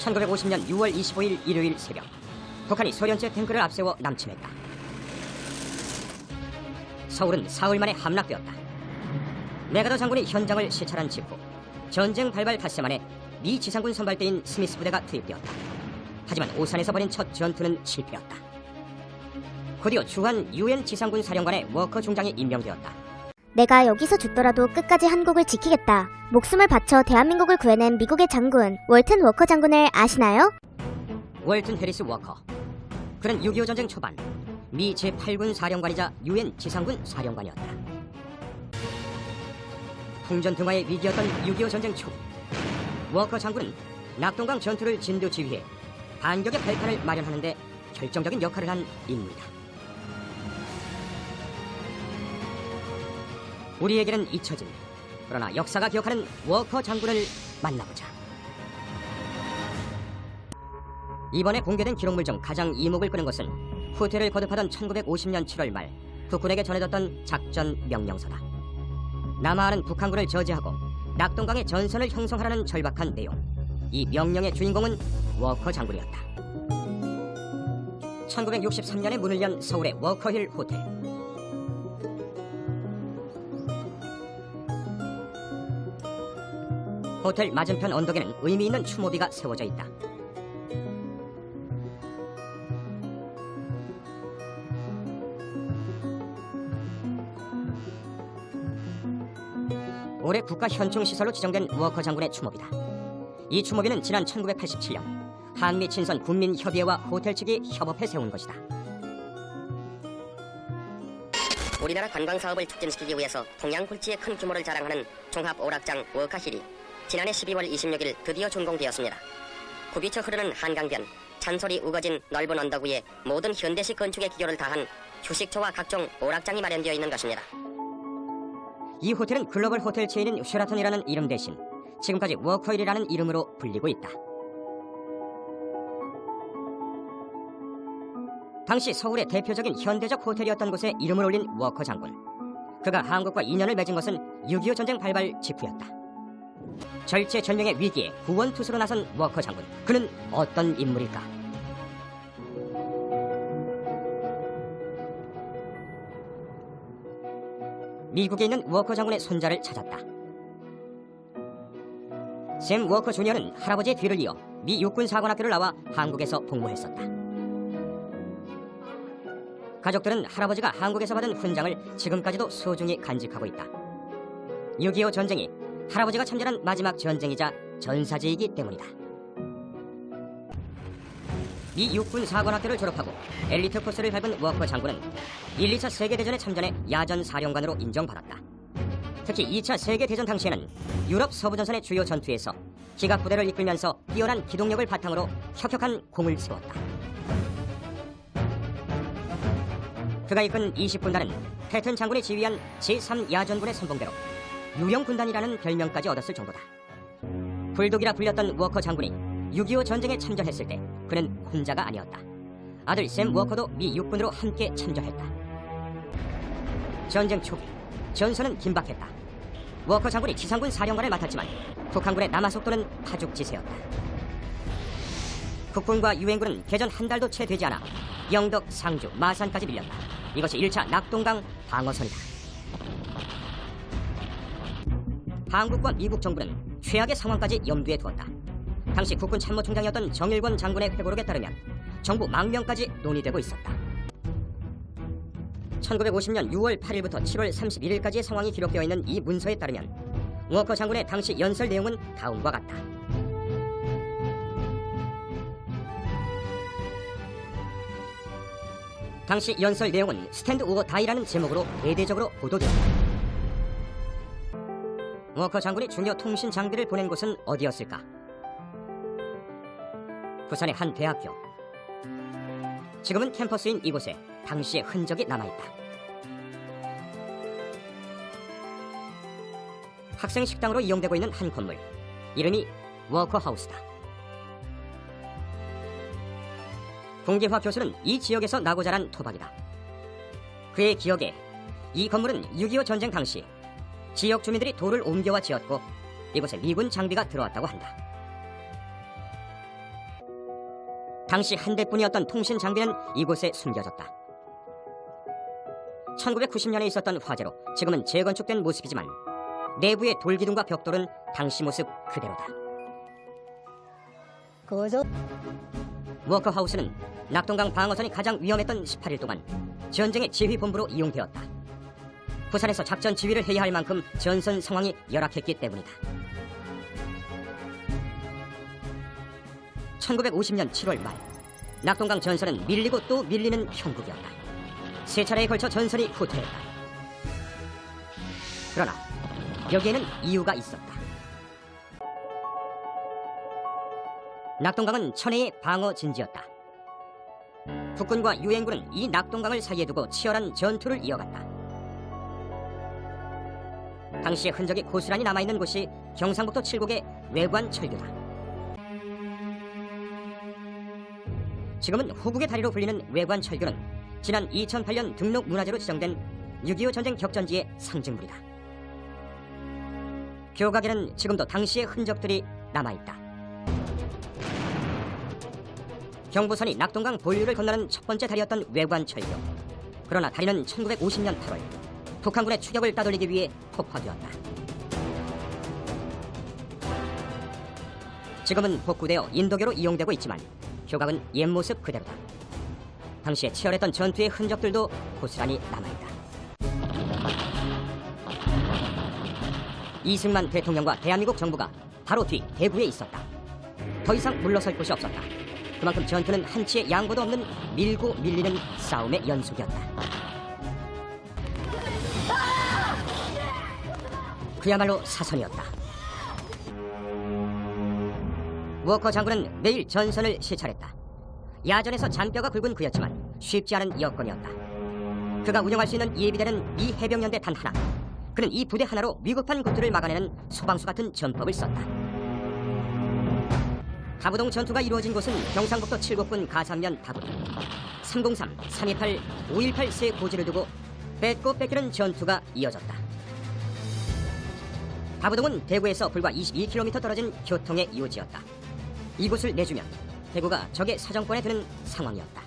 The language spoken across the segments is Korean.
1950년 6월 25일 일요일 새벽, 북한이 소련제 탱크를 앞세워 남침했다. 서울은 사흘 만에 함락되었다. 메가더 장군이 현장을 시찰한 직후 전쟁 발발 닷새 만에 미 지상군 선발대인 스미스 부대가 투입되었다. 하지만 오산에서 벌인 첫 전투는 실패였다. 곧이어 주한 유엔 지상군 사령관의 워커 중장이 임명되었다. 내가 여기서 죽더라도 끝까지 한국을 지키겠다. 목숨을 바쳐 대한민국을 구해낸 미국의 장군 월튼 워커 장군을 아시나요? 월튼 해리스 워커. 그는 6.25 전쟁 초반 미 제8군 사령관이자 유엔 지상군 사령관이었다. 풍전등화의 위기였던 6.25 전쟁 초, 워커 장군은 낙동강 전투를 진두지휘해 반격의 발판을 마련하는 데 결정적인 역할을 한 인물이다. 우리에게는 잊혀진, 그러나 역사가 기억하는 워커 장군을 만나보자. 이번에 공개된 기록물 중 가장 이목을 끄는 것은 후퇴를 거듭하던 1950년 7월 말 북군에게 전해졌던 작전 명령서다. 남하하는 북한군을 저지하고 낙동강의 전선을 형성하라는 절박한 내용. 이 명령의 주인공은 워커 장군이었다. 1963년에 문을 연 서울의 워커힐 호텔. 호텔 맞은편 언덕에는 의미 있는 추모비가 세워져 있다. 올해 국가 현충시설로 지정된 워커 장군의 추모비다. 이 추모비는 지난 1987년 한미 친선 군민협의회와 호텔 측이 협업해 세운 것이다. 우리나라 관광사업을 촉진시키기 위해서 동양굴지의 큰 규모를 자랑하는 종합 오락장 워커힐이 지난해 12월 26일 드디어 준공되었습니다. 굽이쳐 흐르는 한강변, 잔소리 우거진 넓은 언덕 위에 모든 현대식 건축의 기교를 다한 휴식처와 각종 오락장이 마련되어 있는 것입니다. 이 호텔은 글로벌 호텔 체인인 쉐라톤이라는 이름 대신 지금까지 워커힐이라는 이름으로 불리고 있다. 당시 서울의 대표적인 현대적 호텔이었던 곳에 이름을 올린 워커 장군. 그가 한국과 인연을 맺은 것은 6.25 전쟁 발발 직후였다. 절체절명의 위기에 구원투수로 나선 워커 장군. 그는 어떤 인물일까? 미국에 있는 워커 장군의 손자를 찾았다. 샘 워커 주니어는 할아버지의 뒤를 이어 미 육군 사관학교를 나와 한국에서 복무했었다. 가족들은 할아버지가 한국에서 받은 훈장을 지금까지도 소중히 간직하고 있다. 6.25 전쟁이 할아버지가 참전한 마지막 전쟁이자 전사지이기 때문이다. 미 육군 사관학교를 졸업하고 엘리트 코스를 밟은 워커 장군은 1, 2차 세계대전에 참전해 야전 사령관으로 인정받았다. 특히 2차 세계대전 당시에는 유럽 서부전선의 주요 전투에서 기갑부대를 이끌면서 뛰어난 기동력을 바탕으로 혁혁한 공을 세웠다. 그가 이끈 20군단은 패튼 장군이 지휘한 제3야전군의 선봉대로 유령군단이라는 별명까지 얻었을 정도다. 불독이라 불렸던 워커 장군이 6.25 전쟁에 참전했을 때 그는 혼자가 아니었다. 아들 샘 워커도 미 육군으로 함께 참전했다. 전쟁 초기 전선은 긴박했다. 워커 장군이 지상군 사령관을 맡았지만 북한군의 남하속도는 파죽지세였다. 국군과 유엔군은 개전 한 달도 채 되지 않아 영덕, 상주, 마산까지 밀렸다. 이것이 1차 낙동강 방어선이다. 한국과 미국 정부는 최악의 상황까지 염두에 두었다. 당시 국군 참모총장이었던 정일권 장군의 회고록에 따르면 정부 망명까지 논의되고 있었다. 1950년 6월 8일부터 7월 31일까지의 상황이 기록되어 있는 이 문서에 따르면 워커 장군의 당시 연설 내용은 다음과 같다. 당시 연설 내용은 스탠드 오어 다이라는 제목으로 대대적으로 보도되었다. 워커 장군이 중요 통신 장비를 보낸 곳은 어디였을까? 부산의 한 대학교. 지금은 캠퍼스인 이곳에 당시의 흔적이 남아있다. 학생 식당으로 이용되고 있는 한 건물. 이름이 워커하우스다. 공기화 교수는 이 지역에서 나고 자란 토박이다. 그의 기억에 이 건물은 6.25 전쟁 당시 지역 주민들이 돌을 옮겨와 지었고 이곳에 미군 장비가 들어왔다고 한다. 당시 한 대뿐이었던 통신 장비는 이곳에 숨겨졌다. 1990년에 있었던 화재로 지금은 재건축된 모습이지만 내부의 돌기둥과 벽돌은 당시 모습 그대로다. 워커하우스는 낙동강 방어선이 가장 위험했던 18일 동안 전쟁의 지휘본부로 이용되었다. 부산에서 작전 지휘를 해야 할 만큼 전선 상황이 열악했기 때문이다. 1950년 7월 말 낙동강 전선은 밀리고 또 밀리는 형국이었다. 세 차례에 걸쳐 전선이 후퇴했다. 그러나 여기에는 이유가 있었다. 낙동강은 천혜의 방어 진지였다. 북군과 유엔군은 이 낙동강을 사이에 두고 치열한 전투를 이어갔다. 당시의 흔적이 고스란히 남아있는 곳이 경상북도 칠곡의 외관 철교다. 지금은 호국의 다리로 불리는 외관 철교는 지난 2008년 등록 문화재로 지정된 6.25 전쟁 격전지의 상징물이다. 교각에는 지금도 당시의 흔적들이 남아있다. 경부선이 낙동강 본류를 건너는 첫 번째 다리였던 외관 철교. 그러나 다리는 1950년 8월 북한군의 추격을 따돌리기 위해 폭파되었다. 지금은 복구되어 인도교로 이용되고 있지만 교각은 옛 모습 그대로다. 당시에 치열했던 전투의 흔적들도 고스란히 남아있다. 이승만 대통령과 대한민국 정부가 바로 뒤 대구에 있었다. 더 이상 물러설 곳이 없었다. 그만큼 전투는 한치의 양보도 없는 밀고 밀리는 싸움의 연속이었다. 그야말로 사선이었다. 워커 장군은 매일 전선을 시찰했다. 야전에서 잔뼈가 굵은 그였지만 쉽지 않은 여건이었다. 그가 운영할 수 있는 예비대는 이 해병연대 단 하나. 그는 이 부대 하나로 위급한 곳들을 막아내는 소방수 같은 전법을 썼다. 다부동 전투가 이루어진 곳은 경상북도 칠곡군 가산면 다부동. 303, 328, 518 세 고지를 두고 뺏고 뺏기는 전투가 이어졌다. 다부동은 대구에서 불과 22km 떨어진 교통의 요지였다. 이곳을 내주면 대구가 적의 사정권에 드는 상황이었다.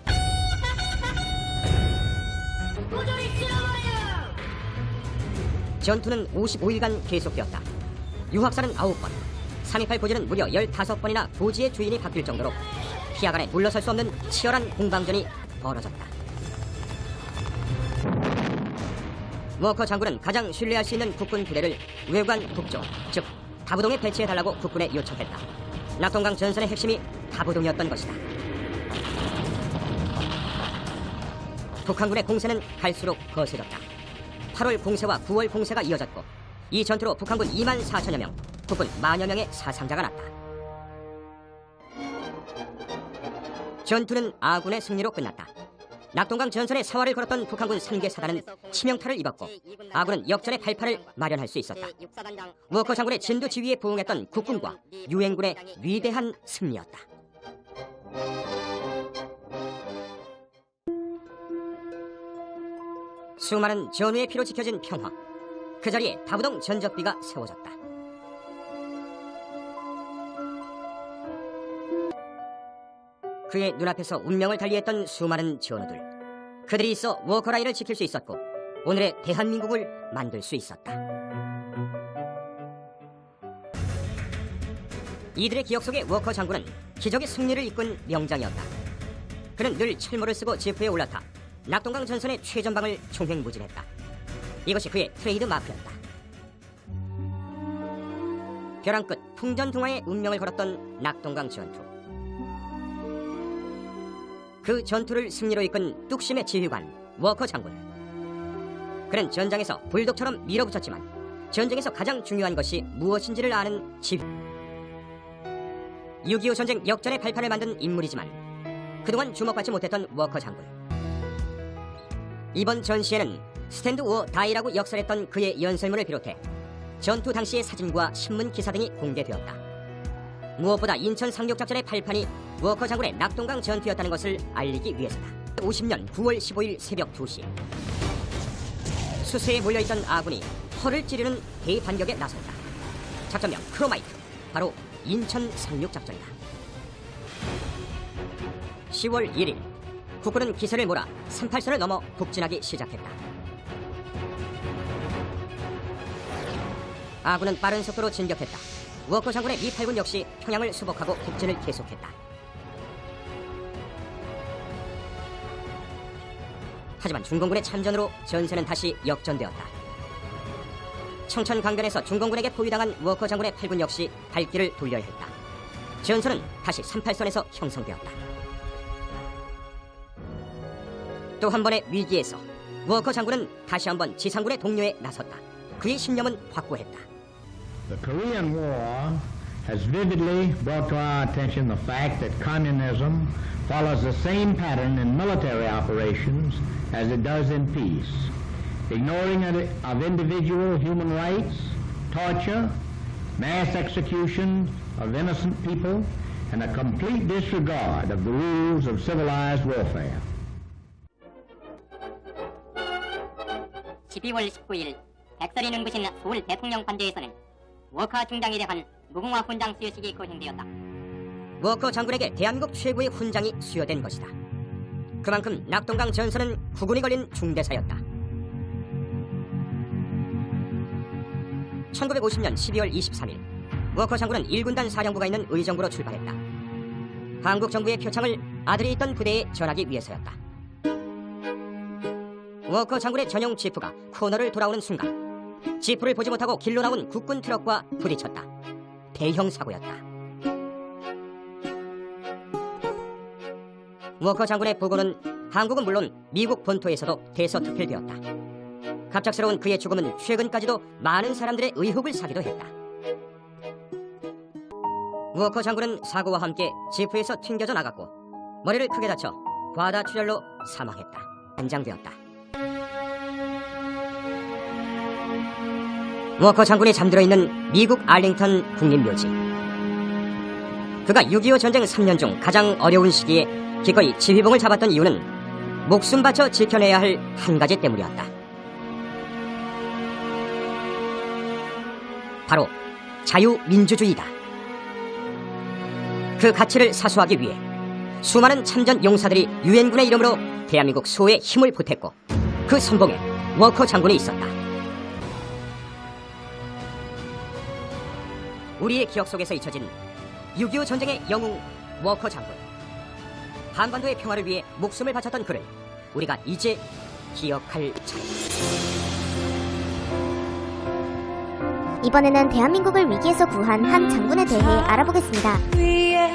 전투는 55일간 계속되었다. 유학살은 9번, 328 고지는 무려 15번이나 고지의 주인이 바뀔 정도로 피하간에 물러설 수 없는 치열한 공방전이 벌어졌다. 워커 장군은 가장 신뢰할 수 있는 국군 부대를 외관 북쪽, 즉 다부동에 배치해달라고 국군에 요청했다. 낙동강 전선의 핵심이 다부동이었던 것이다. 북한군의 공세는 갈수록 거세졌다. 8월 공세와 9월 공세가 이어졌고 이 전투로 북한군 2만 4천여 명, 국군 만여 명의 사상자가 났다. 전투는 아군의 승리로 끝났다. 낙동강 전선에 사활을 걸었던 북한군 3개 사단은 치명타를 입었고 아군은 역전의 발판을 마련할 수 있었다. 워커 장군의 진도 지휘에 부응했던 국군과 유엔군의 위대한 승리였다. 수많은 전우의 피로 지켜진 평화. 그 자리에 다부동 전적비가 세워졌다. 그의 눈앞에서 운명을 달리했던 수많은 전우들. 그들이 있어 워커라인을 지킬 수 있었고 오늘의 대한민국을 만들 수 있었다. 이들의 기억 속의 워커 장군은 기적의 승리를 이끈 명장이었다. 그는 늘 철모를 쓰고 지프에 올라타 낙동강 전선의 최전방을 총횡무진했다. 이것이 그의 트레이드 마크였다. 벼랑 끝 풍전등화의 운명을 걸었던 낙동강 전투. 그 전투를 승리로 이끈 뚝심의 지휘관 워커 장군. 그는 전장에서 불독처럼 밀어붙였지만 전쟁에서 가장 중요한 것이 무엇인지를 아는 지휘. 6.25 전쟁 역전의 발판을 만든 인물이지만 그동안 주목받지 못했던 워커 장군. 이번 전시에는 스탠드 워 다이라고 역설했던 그의 연설문을 비롯해 전투 당시의 사진과 신문 기사 등이 공개되었다. 무엇보다 인천 상륙작전의 발판이 워커 장군의 낙동강 전투였다는 것을 알리기 위해서다. 50년 9월 15일 새벽 2시 수세에 몰려있던 아군이 허를 찌르는 대반격에 나섰다. 작전명 크로마이트, 바로 인천 상륙작전이다. 10월 1일 국군은 기세를 몰아 38선을 넘어 북진하기 시작했다. 아군은 빠른 속도로 진격했다. 워커 장군의 미 8군 역시 평양을 수복하고 북진을 계속했다. 하지만 중공군의 참전으로 전세는 다시 역전되었다. 청천 강변에서 중공군에게 포위당한 워커 장군의 8군 역시 발길을 돌려야 했다. 전선은 다시 38선에서 형성되었다. 또 한 번의 위기에서 워커 장군은 다시 한번 지상군의 동료에 나섰다. 그의 신념은 확고했다. The Korean War has vividly brought to our attention the fact that communism follows the same pattern in military operations as it does in peace, ignoring of individual human rights, torture, mass execution of innocent people, and a complete disregard of the rules of civilized warfare. 12월 19일 백설이 눈부신 서울 대통령 관저에서는 워커 중장에 대한 무궁화 훈장 수여식이 거행되었다. 워커 장군에게 대한민국 최고의 훈장이 수여된 것이다. 그만큼 낙동강 전선은 국군이 걸린 중대사였다. 1950년 12월 23일 워커 장군은 1군단 사령부가 있는 의정부로 출발했다. 한국 정부의 표창을 아들이 있던 부대에 전하기 위해서였다. 워커 장군의 전용 지프가 코너를 돌아오는 순간 지프를 보지 못하고 길로 나온 국군 트럭과 부딪혔다. 대형 사고였다. 워커 장군의 부고는 한국은 물론 미국 본토에서도 대서특필되었다. 갑작스러운 그의 죽음은 최근까지도 많은 사람들의 의혹을 사기도 했다. 워커 장군은 사고와 함께 지프에서 튕겨져 나갔고 머리를 크게 다쳐 과다출혈로 사망했다. 안장되었다. 워커 장군이 잠들어 있는 미국 알링턴 국립묘지. 그가 6.25 전쟁 3년 중 가장 어려운 시기에 기꺼이 지휘봉을 잡았던 이유는 목숨 바쳐 지켜내야 할 한 가지 때문이었다. 바로 자유민주주의다. 그 가치를 사수하기 위해 수많은 참전 용사들이 유엔군의 이름으로 대한민국 수호에 힘을 보탰고 그 선봉에 워커 장군이 있었다. 우리의 기억 속에서 잊혀진 6.25 전쟁의 영웅 워커 장군. 한반도의 평화를 위해 목숨을 바쳤던 그를 우리가 이제 기억할 차례다. 이번에는 대한민국을 위기에서 구한 한 장군에 대해 알아보겠습니다. 위에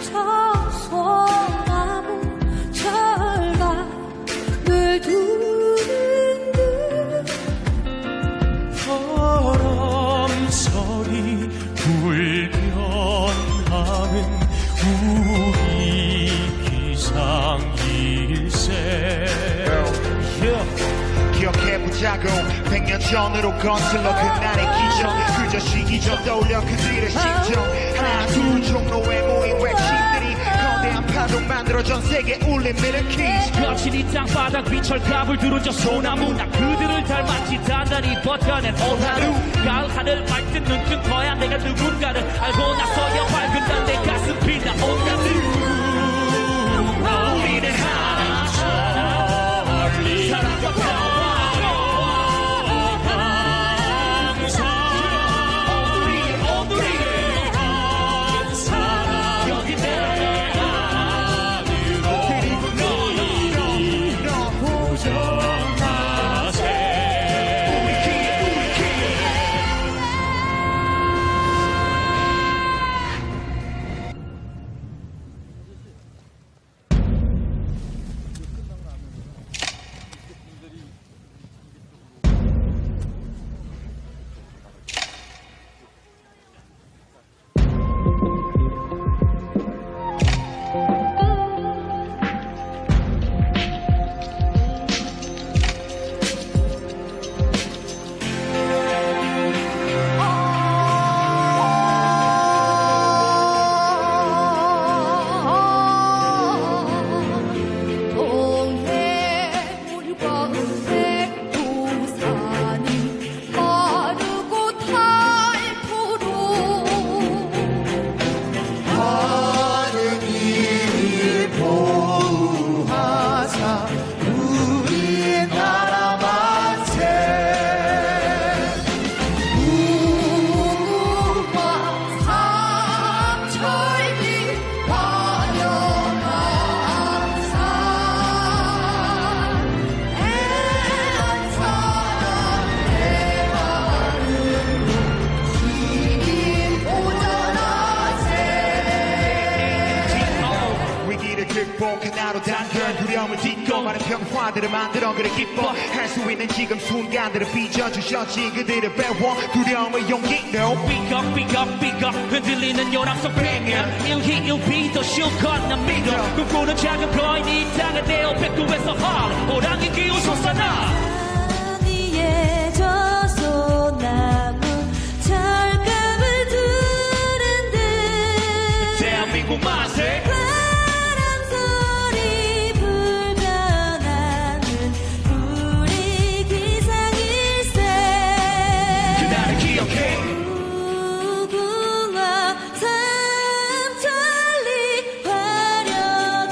저 소나무 철갑을 두는 바람소리 불변하는 우리 기상일세. 기억해보자고 100년 전으로 거슬러 그날의 기적 그저 시기적 떠올려 그들의 심정 하나 둘 종로에 모인 외침들이 거대한 파도 만들어 전 세계 울린 미르키즈 거칠이 땅바닥 위 철갑을 두른 저 소나무 난 그들을 닮았지 단단히 버텨낸 오늘 하루 가을 하늘 맑든 눈뜬 거야 내가 누군가를 알고 나서야 밝은 난 내 가슴 빛나 온갖 우리는 하나 사랑과 평화 바로 단결 두려움을 딛고 많은 평화들을 만들어 그래 기뻐할 수 있는 지금 순간들을 빚어주셨지 그들을 배워 두려움을 용기 no 삐걱 흔들리는 연합 속 백년 일희 일비도 실컷 난 믿어 꿈꾸는 작은 거인이 이 땅에 내어 백두에서 헐 호랑이 기운 솟아나 위에 져서 남은 철갑을 두른 듯 대한민국 만세 바람소리 불변하는 우리 기상일세 그날을 기억해 무궁화 삼천리 화려한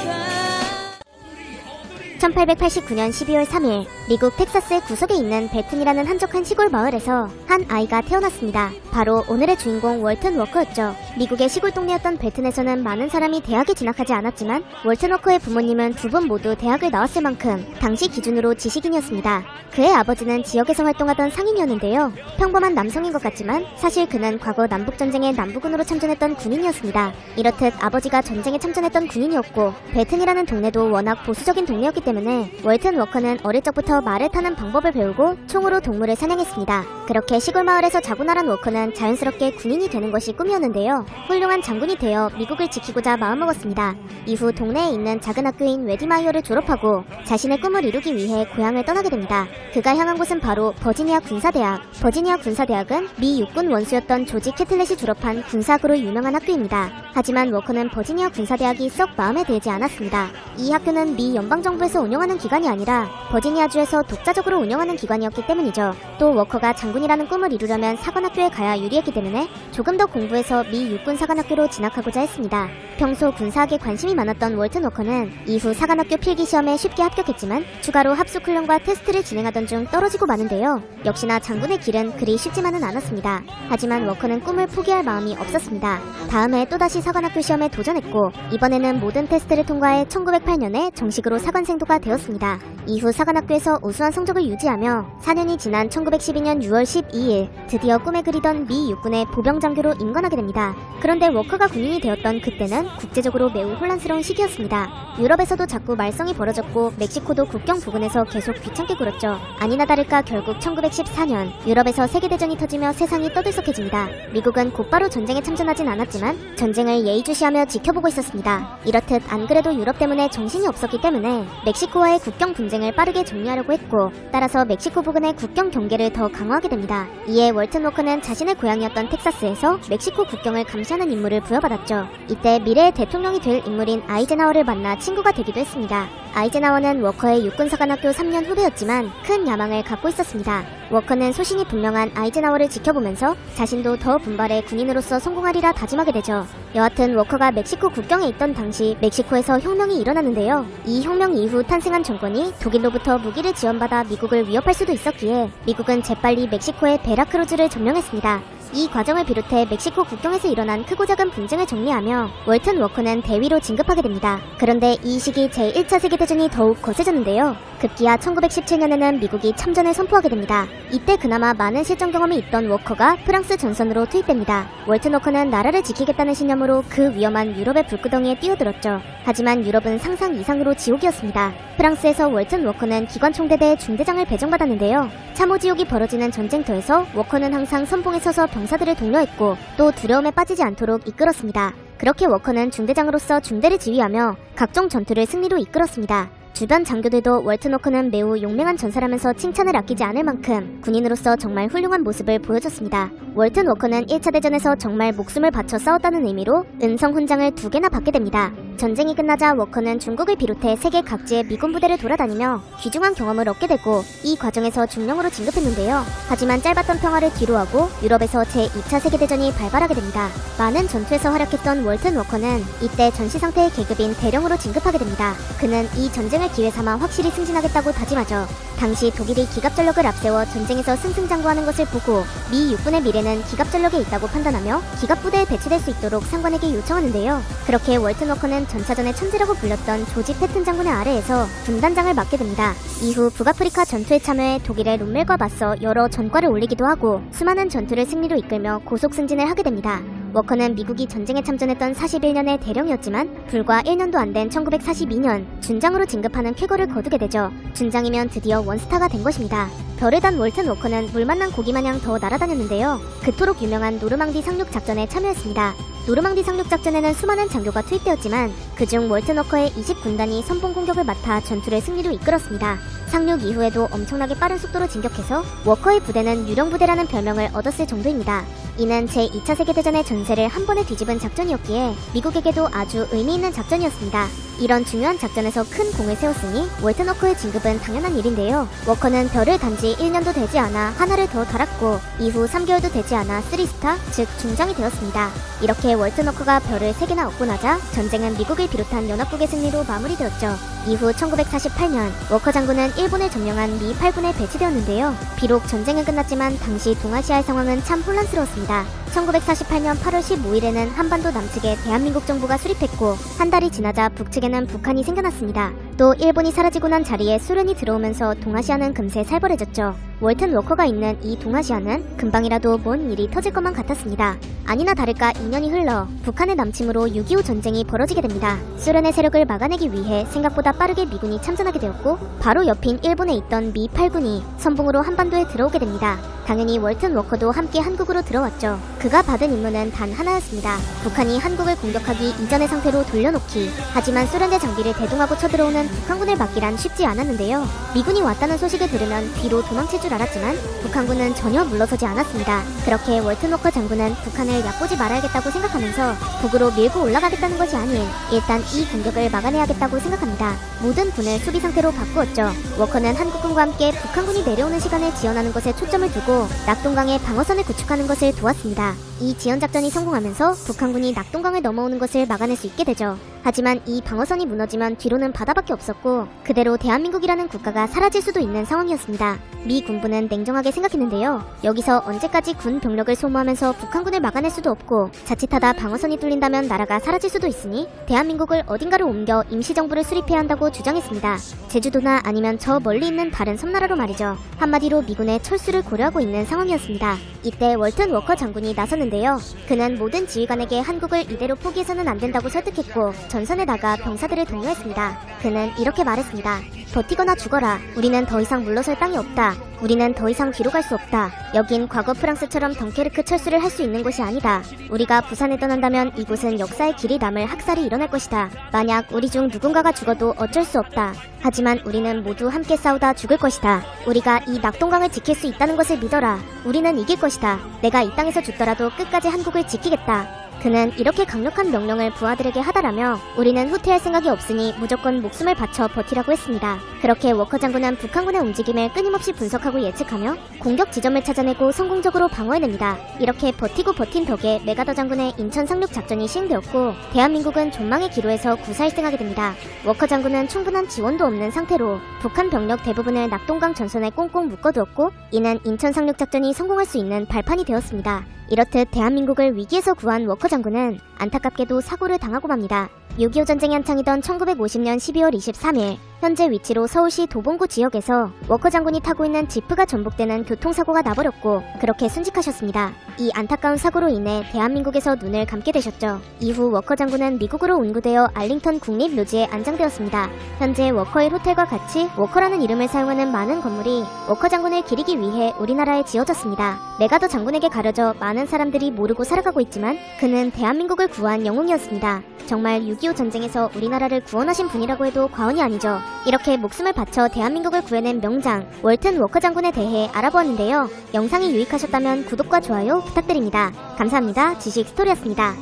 1889년 12월 3일 미국 텍사스의 구석에 있는 베튼이라는 한적한 시골 마을에서 한 아이가 태어났습니다. 바로 오늘의 주인공 월튼 워커였죠. 미국의 시골 동네였던 베튼에서는 많은 사람이 대학에 진학하지 않았지만 월튼 워커의 부모님은 두 분 모두 대학을 나왔을 만큼 당시 기준으로 지식인이었습니다. 그의 아버지는 지역에서 활동하던 상인이었는데요. 평범한 남성인 것 같지만 사실 그는 과거 남북전쟁에 남부군으로 참전했던 군인이었습니다. 이렇듯 아버지가 전쟁에 참전했던 군인이었고 베튼이라는 동네도 워낙 보수적인 동네였기 때문에 월튼 워커는 어릴 적부터 말을 타는 방법을 배우고 총으로 동물을 사냥했습니다. 그렇게 시골 마을에서 자고 나란 워커는 자연스럽게 군인이 되는 것이 꿈이었는데요. 훌륭한 장군이 되어 미국을 지키고자 마음먹었습니다. 이후 동네에 있는 작은 학교인 웨디마이어를 졸업하고 자신의 꿈을 이루기 위해 고향을 떠나게 됩니다. 그가 향한 곳은 바로 버지니아 군사대학. 버지니아 군사대학은 미 육군 원수였던 조지 캐틀렛이 졸업한 군사학으로 유명한 학교입니다. 하지만 워커는 버지니아 군사대학이 썩 마음에 들지 않았습니다. 이 학교는 미 연방정부에서 운영하는 기관이 아니라 버지니아주에서 독자적으로 운영하는 기관이었기 때문이죠. 또 워커가 장군이라는 꿈을 이루려면 사관학교에 가야 유리했기 때문에 조금 더 공부해서 미 육군 사관학교로 진학하고자 했습니다. 평소 군사학에 관심이 많았던 월튼 워커는 이후 사관학교 필기시험에 쉽게 합격했지만 추가로 합숙훈련과 테스트를 진행하던 중 떨어지고 마는데요. 역시나 장군의 길은 그리 쉽지만은 않았습니다. 하지만 워커는 꿈을 포기할 마음이 없었습니다. 다음해 또다시 사관학교 시험에 도전했고 이번에는 모든 테스트를 통과해 1908년에 정식으로 사관생도가 되었습니다. 이후 사관학교에서 우수한 성적을 유지하며 4년이 지난 1912년 6월 12일 드디어 꿈에 그리던 미 육군의 보병장교로 임관하게 됩니다. 그런데 워커가 군인이 되었던 그때는 국제적으로 매우 혼란스러운 시기였습니다. 유럽에서도 자꾸 말썽이 벌어졌고 멕시코도 국경 부근에서 계속 귀찮게 굴었죠. 아니나 다를까 결국 1914년 유럽에서 세계대전이 터지며 세상이 떠들썩해집니다. 미국은 곧바로 전쟁에 참전하진 않았지만 전쟁을 예의주시하며 지켜보고 있었습니다. 이렇듯 안 그래도 유럽 때문에 정신이 없었기 때문에 멕시코와의 국경 분쟁을 빠르게 정리하려고 했고 따라서 멕시코 부근의 국경 경계를 더 강화하게 됩니다. 이에 월튼 워커는 자신의 고향이었던 텍사스에서 멕시코 국경을 감시하는 임무를 부여받았죠. 이때 미래의 대통령이 될 인물인 아이젠하워를 만나 친구가 되기도 했습니다. 아이젠하워는 워커의 육군사관학교 3년 후배였지만 큰 야망을 갖고 있었습니다. 워커는 소신이 분명한 아이젠하워를 지켜보면서 자신도 더 분발해 군인으로서 성공하리라 다짐하게 되죠. 여하튼 워커가 멕시코 국경에 있던 당시 멕시코에서 혁명이 일어나는데요. 이 혁명 이후 탄생한 정권이 독일로부터 무기를 지원받아 미국을 위협할 수도 있었기에 미국은 재빨리 멕시코의 베라크루즈를 점령했습니다. 이 과정을 비롯해 멕시코 국경에서 일어난 크고 작은 분쟁을 정리하며 월튼 워커는 대위로 진급하게 됩니다. 그런데 이 시기 제1차 세계대전이 더욱 거세졌는데요. 급기야 1917년에는 미국이 참전을 선포하게 됩니다. 이때 그나마 많은 실전 경험이 있던 워커가 프랑스 전선으로 투입됩니다. 월튼 워커는 나라를 지키겠다는 신념으로 그 위험한 유럽의 불구덩이에 뛰어들었죠. 하지만 유럽은 상상 이상으로 지옥이었습니다. 프랑스에서 월튼 워커는 기관총대대의 중대장을 배정받았는데요. 참호지옥이 벌어지는 전쟁터에서 워커는 항상 선봉에 서서 병사들을 독려했고 또 두려움에 빠지지 않도록 이끌었습니다. 그렇게 워커는 중대장으로서 중대를 지휘하며 각종 전투를 승리로 이끌었습니다. 주변 장교들도 월튼 워커는 매우 용맹한 전사라면서 칭찬을 아끼지 않을 만큼 군인으로서 정말 훌륭한 모습을 보여줬습니다. 월튼 워커는 1차 대전에서 정말 목숨을 바쳐 싸웠다는 의미로 은성 훈장을 2개나 받게 됩니다. 전쟁이 끝나자 워커는 중국을 비롯해 세계 각지의 미군 부대를 돌아다니며 귀중한 경험을 얻게 되고 이 과정에서 중령으로 진급했는데요. 하지만 짧았던 평화를 뒤로하고 유럽에서 제2차 세계대전이 발발하게 됩니다. 많은 전투에서 활약했던 월튼 워커는 이때 전시상태의 계급인 대령으로 진급하게 됩니다. 그는 이 전쟁을 기회 삼아 확실히 승진하겠다고 다짐하죠. 당시 독일이 기갑전력을 앞세워 전쟁에서 승승장구하는 것을 보고 미 육군의 미래는 기갑전력에 있다고 판단하며 기갑부대에 배치될 수 있도록 상관에게 요청하는데요. 그렇게 월튼 워커는 전차전의 천재라고 불렸던 조지 패튼 장군의 아래에서 군단장을 맡게 됩니다. 이후 북아프리카 전투에 참여해 독일의 롬멜과 맞서 여러 전과를 올리기도 하고 수많은 전투를 승리로 이끌며 고속 승진을 하게 됩니다. 워커는 미국이 전쟁에 참전했던 41년의 대령이었지만 불과 1년도 안 된 1942년 준장으로 진급하는 쾌거를 거두게 되죠. 준장이면 드디어 원스타가 된 것입니다. 별을 단 월튼 워커는 물 만난 고기마냥 더 날아다녔는데요. 그토록 유명한 노르망디 상륙 작전에 참여했습니다. 노르망디 상륙 작전에는 수많은 장교가 투입되었지만 그중 월튼 워커의 20군단이 선봉 공격을 맡아 전투를 승리로 이끌었습니다. 상륙 이후에도 엄청나게 빠른 속도로 진격해서 워커의 부대는 유령부대라는 별명을 얻었을 정도입니다. 이는 제2차 세계대전의 전세를 한 번에 뒤집은 작전이었기에 미국에게도 아주 의미 있는 작전이었습니다. 이런 중요한 작전에서 큰 공을 세웠으니 월튼 워커의 진급은 당연한 일인데요. 워커는 별을 단지 1년도 되지 않아 하나를 더 달았고 이후 3개월도 되지 않아 3스타, 즉 중장이 되었습니다. 이렇게 월튼 워커가 별을 3개나 얻고 나자 전쟁은 미국을 비롯한 연합국의 승리로 마무리되었죠. 이후 1948년 워커 장군은 일본을 점령한 미 8군에 배치되었는데요. 비록 전쟁은 끝났지만 당시 동아시아의 상황은 참 혼란스러웠습니다. 1948년 8월 15일에는 한반도 남측에 대한민국 정부가 수립했고 한 달이 지나자 북측에는 북한이 생겨났습니다. 또 일본이 사라지고 난 자리에 소련이 들어오면서 동아시아는 금세 살벌해졌죠. 월튼 워커가 있는 이 동아시아는 금방이라도 뭔 일이 터질 것만 같았습니다. 아니나 다를까 2년이 흘러 북한의 남침으로 6.25 전쟁이 벌어지게 됩니다. 소련의 세력을 막아내기 위해 생각보다 빠르게 미군이 참전하게 되었고 바로 옆인 일본에 있던 미 8군이 선봉으로 한반도에 들어오게 됩니다. 당연히 월튼 워커도 함께 한국으로 들어왔죠. 그가 받은 임무는 단 하나였습니다. 북한이 한국을 공격하기 이전의 상태로 돌려놓기. 하지만 소련제 장비를 대동하고 쳐들어오는 북한군을 막기란 쉽지 않았는데요. 미군이 왔다는 소식을 들으면 뒤로 도망칠 줄 알았지만 북한군은 전혀 물러서지 않았습니다. 그렇게 월튼 워커 장군은 북한을 얕보지 말아야겠다고 생각하면서 북으로 밀고 올라가겠다는 것이 아닌 일단 이 공격을 막아내야겠다고 생각합니다. 모든 군을 수비 상태로 바꾸었죠. 워커는 한국군과 함께 북한군이 내려오는 시간을 지연하는 것에 초점을 두고 낙동강에 방어선을 구축하는 것을 도왔습니다. 이 지연 작전이 성공하면서 북한군이 낙동강을 넘어오는 것을 막아낼 수 있게 되죠. 하지만 이 방어선이 무너지면 뒤로는 바다밖에 없었고 그대로 대한민국이라는 국가가 사라질 수도 있는 상황이었습니다. 미 군부는 냉정하게 생각했는데요. 여기서 언제까지 군 병력을 소모하면서 북한군을 막아낼 수도 없고 자칫하다 방어선이 뚫린다면 나라가 사라질 수도 있으니 대한민국을 어딘가로 옮겨 임시정부를 수립해야 한다고 주장했습니다. 제주도나 아니면 저 멀리 있는 다른 섬나라로 말이죠. 한마디로 미군의 철수를 고려하고 있는 상황이었습니다. 이때 월튼 워커 장군이 나섰는데요. 그는 모든 지휘관에게 한국을 이대로 포기해서는 안 된다고 설득했고 전선에 나가 병사들을 독려했습니다. 그는 이렇게 말했습니다. 버티거나 죽어라. 우리는 더 이상 물러설 땅이 없다. 우리는 더 이상 뒤로 갈 수 없다. 여긴 과거 프랑스처럼 덩케르크 철수를 할 수 있는 곳이 아니다. 우리가 부산을 떠난다면 이곳은 역사의 길이 남을 학살이 일어날 것이다. 만약 우리 중 누군가가 죽어도 어쩔 수 없다. 하지만 우리는 모두 함께 싸우다 죽을 것이다. 우리가 이 낙동강을 지킬 수 있다는 것을 믿어라. 우리는 이길 것이다. 내가 이 땅에서 죽더라도 끝까지 한국을 지키겠다. 그는 이렇게 강력한 명령을 부하들에게 하다라며 우리는 후퇴할 생각이 없으니 무조건 목숨을 바쳐 버티라고 했습니다. 그렇게 워커 장군은 북한군의 움직임을 끊임없이 분석하고 예측하며 공격 지점을 찾아내고 성공적으로 방어해냅니다. 이렇게 버티고 버틴 덕에 메가더 장군의 인천 상륙 작전이 시행되었고 대한민국은 존망의 기로에서 구사일생하게 됩니다. 워커 장군은 충분한 지원도 없는 상태로 북한 병력 대부분을 낙동강 전선에 꽁꽁 묶어두었고 이는 인천 상륙 작전이 성공할 수 있는 발판이 되었습니다. 이렇듯 대한민국을 위기에서 구한 워커 장군은 안타깝게도 사고를 당하고 맙니다. 6.25 전쟁이 한창이던 1950년 12월 23일 현재 위치로 서울시 도봉구 지역에서 워커 장군이 타고 있는 지프가 전복되는 교통사고가 나버렸고 그렇게 순직하셨습니다. 이 안타까운 사고로 인해 대한민국에서 눈을 감게 되셨죠. 이후 워커 장군은 미국으로 운구되어 알링턴 국립묘지에 안장되었습니다. 현재 워커의 호텔과 같이 워커라는 이름을 사용하는 많은 건물이 워커 장군을 기리기 위해 우리나라에 지어졌습니다. 메가더 장군에게 가려져 많은 사람들이 모르고 살아가고 있지만 그는 대한민국을 구한 영웅이었습니다. 정말 6.25 전쟁에서 우리나라를 구원하신 분이라고 해도 과언이 아니죠. 이렇게 목숨을 바쳐 대한민국을 구해낸 명장 월튼 워커 장군에 대해 알아보았는데요. 영상이 유익하셨다면 구독과 좋아요 부탁드립니다. 감사합니다. 지식 스토리였습니다.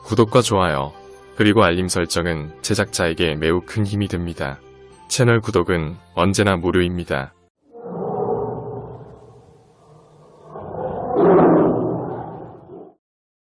구독과 좋아요, 그리고 알림 설정은 제작자에게 매우 큰 힘이 됩니다. 채널 구독은 언제나 무료입니다.